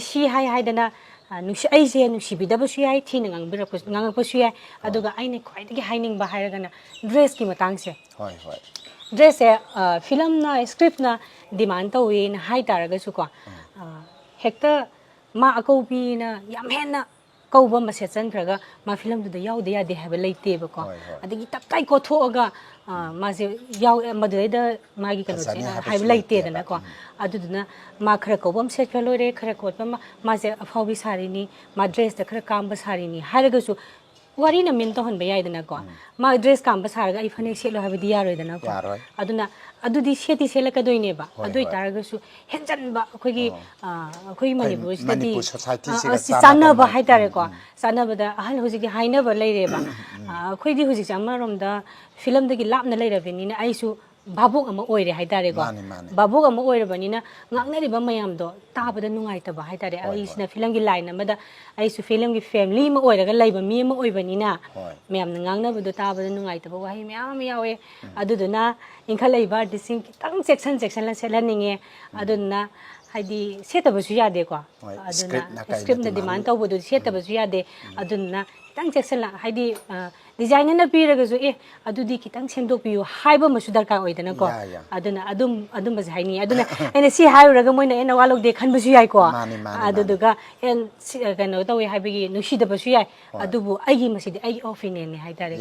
ꯁꯤ ꯍꯥꯏꯗꯅ ꯑꯩꯁꯦ ꯅꯨꯡꯁꯤꯕꯤꯗꯕꯁꯨ ꯌꯥꯏ ꯊꯤꯅ ꯉꯥꯡꯉꯛꯄꯁꯨ ꯌꯥꯏ ꯑꯗꯨꯒ ꯑꯩꯅ ꯈ꯭ꯋꯥꯏꯗꯒꯤ ꯍꯥꯏꯅꯤꯡꯕ ꯍꯥꯏꯔꯒꯅ ꯗ꯭ꯔꯦꯁꯀꯤ ꯃꯇꯥꯡꯁꯦ ꯗ꯭ꯔꯦꯁꯁꯦ ꯐꯤꯂꯝꯅ ꯁ꯭ꯀ꯭ꯔꯤꯞꯅ ꯗꯤꯃꯥꯟ ꯇꯧꯋꯦꯅ ꯍꯥꯏꯇꯥꯔꯒꯁꯨꯀꯣ ꯍꯦꯛꯇ ꯃꯥ ꯑꯀꯧꯕꯤꯅ ꯌꯥꯝ ꯍꯦꯟꯅ ꯀꯧꯕ ꯑꯃ ꯁꯦꯠꯆꯟꯈ꯭ꯔꯒ ꯃꯥ ꯐꯤꯂꯝꯗꯨꯗ ꯌꯥꯎꯗ ꯌꯥꯗꯦ ꯍꯥꯏꯕ ꯂꯩꯇꯦꯕꯀꯣ ꯑꯗꯒꯤ ꯇꯞꯇꯥꯏ ꯀꯣꯊꯣꯛꯑꯒ ꯃꯥꯁꯦ ꯃꯗꯨꯗꯩꯗ ꯃꯥꯒꯤ ꯀꯩꯅꯣꯁꯦ ꯍꯥꯏꯕ ꯂꯩꯇꯦꯗꯅꯀꯣ ꯑꯗꯨꯗꯨꯅ ꯃꯥ ꯈꯔ ꯀꯧꯕ ꯑꯃ ꯁꯦꯠꯈ꯭ꯔ ꯂꯣꯏꯔꯦ ꯈꯔ ꯈꯣꯠꯄ ꯑꯃ ꯃꯥꯁꯦ ꯑꯐꯥꯎꯕꯤ ꯁꯥꯔꯤꯅꯤ ꯃꯥ ꯗ꯭ꯔꯦꯁꯇ ꯈꯔ ꯀꯥꯝꯕ ꯁꯥꯔꯤꯅꯤ ꯍꯥꯏꯔꯒꯁꯨ ꯋꯥꯔꯤꯅ ꯃꯤꯟ ꯇꯧꯍꯟꯕ ꯌꯥꯏꯗꯅꯀꯣ ꯃꯥ ꯗ꯭ꯔꯦꯁ ꯀꯥꯝꯕ ꯁꯥꯔꯒ ꯑꯩ ꯐꯅꯦꯛ ꯁꯦꯠꯂꯣ ꯍꯥꯏꯕꯗꯤ ꯌꯥꯔꯣꯏꯗꯅꯀꯣ ꯑꯗꯨꯅ ꯑꯗꯨꯗꯤ ꯁꯦꯠꯇꯤ ꯁꯦꯠꯂꯛꯀꯗꯣꯏꯅꯦꯕ ꯑꯗꯨ ꯑꯣꯏꯇꯥꯔꯒꯁꯨ ꯍꯦꯟꯖꯟꯕ ꯑꯩꯈꯣꯏꯒꯤ ꯃꯅꯤꯄꯨꯔꯁꯤꯗꯗꯤ ꯆꯥꯟꯅꯕ ꯍꯥꯏꯇꯥꯔꯦꯀꯣ ꯆꯥꯟꯅꯕꯗ ꯍꯧꯖꯤꯛꯇꯤ ꯍꯥꯏꯅꯕ ꯂꯩꯔꯦꯕ ꯑꯩꯈꯣꯏꯗꯤ ꯍꯧꯖꯤꯛꯁꯦ ꯑꯃꯔꯣꯝꯗ ꯐꯤꯂꯝꯗꯒꯤ ꯂꯥꯞꯅ ꯂꯩꯔꯕꯅꯤꯅ ꯑꯩꯁꯨ ꯚꯥꯕꯣꯛ ꯑꯃ ꯑꯣꯏꯔꯦ ꯍꯥꯏꯇꯥꯔꯦꯀꯣ ꯚꯥꯕꯣꯛ ꯑꯃ ꯑꯣꯏꯔꯕꯅꯤ나 ꯉꯥꯡꯅꯔꯤꯕ ꯃꯌꯥꯝꯗꯣ ꯇꯥꯕꯗ ꯅꯨꯡꯉꯥꯏꯇꯕ ꯍꯥꯏꯇꯥꯔꯦ ꯑꯩꯁꯤꯅ ꯐꯤꯂꯝꯒꯤ ꯂꯥꯏꯟ ꯑꯃꯗ ꯑꯩꯁꯨ ꯐꯤꯂꯝꯒꯤ ꯐꯦꯃꯤꯂꯤ ꯑꯃ ꯑꯣꯏꯔꯒ ꯂꯩꯕ ꯃꯤ ꯑꯃ ꯑꯣꯏꯕꯅꯤꯅ ꯃꯌꯥꯝꯅ ꯉꯥꯡꯅꯕꯗꯣ ꯇꯥꯕꯗ ꯅꯨꯡꯉꯥꯏꯇꯕ ꯋꯥꯍꯩ ꯃꯌꯥꯝ ꯑꯃ ꯌꯥꯎꯋꯦ ꯑꯗꯨꯗꯨꯅ ꯏꯟꯈꯠꯂꯛꯏꯕ ꯑꯥꯔꯇꯤꯁꯁꯤꯡꯈꯤꯇꯪ ꯆꯦꯛꯁꯤꯟꯅ ꯁꯦꯠꯍꯟꯅꯤꯡꯉꯦ ꯑꯗꯨꯗꯨꯅ ꯍꯥꯏꯗꯤ ꯁꯦꯠꯇꯕꯁꯨ ꯌꯥꯗꯦꯀꯣ ꯑꯗꯨꯅ ꯁ꯭ꯀ꯭ꯔꯤꯞꯅ ꯗꯤꯃꯥꯟ ꯇꯧꯕꯗꯨ ꯁꯦꯠꯇꯕꯁꯨ ꯌꯥꯗꯦ ꯑꯗꯨꯗꯨꯅ ꯈꯤꯇꯪ ꯆꯦꯛꯁꯤꯜꯂ ꯍꯥꯏꯗꯤ ꯗꯤꯖꯥꯏꯅꯔꯅ ꯄꯤꯔꯒꯁꯨ ꯑꯗꯨꯗꯤ ꯈꯤꯇꯪ ꯁꯦꯝꯗꯣꯛꯄꯤꯌꯨ ꯍꯥꯏꯕ ꯑꯃꯁꯨ ꯗꯔꯀꯥꯔ ꯑꯣꯏꯗꯅꯀꯣ ꯑꯗꯨꯅ ꯑꯗꯨꯝꯕꯁꯦ ꯍꯥꯏꯅꯤꯡꯉꯦ ꯑꯗꯨꯅ ꯑꯩꯅ ꯁꯤ ꯍꯥꯏꯔꯨꯔꯒ ꯃꯣꯏꯅ ꯅꯋꯥ ꯂꯧꯗꯦ ꯈꯟꯕꯁꯨ ꯌꯥꯏꯀꯣ ꯑꯗꯨꯗꯨꯒ ꯀꯩꯅꯣ ꯇꯧꯋꯦ ꯍꯥꯏꯕꯒꯤ ꯅꯨꯡꯁꯤꯗꯕꯁꯨ ꯌꯥꯏ ꯑꯗꯨꯕꯨ ꯑꯩꯒꯤ ꯃꯁꯤꯗꯤ ꯑꯩꯒꯤ ꯑꯣꯄꯤꯅꯤꯌꯟꯅꯦ ꯍꯥꯏꯇꯥꯔꯦ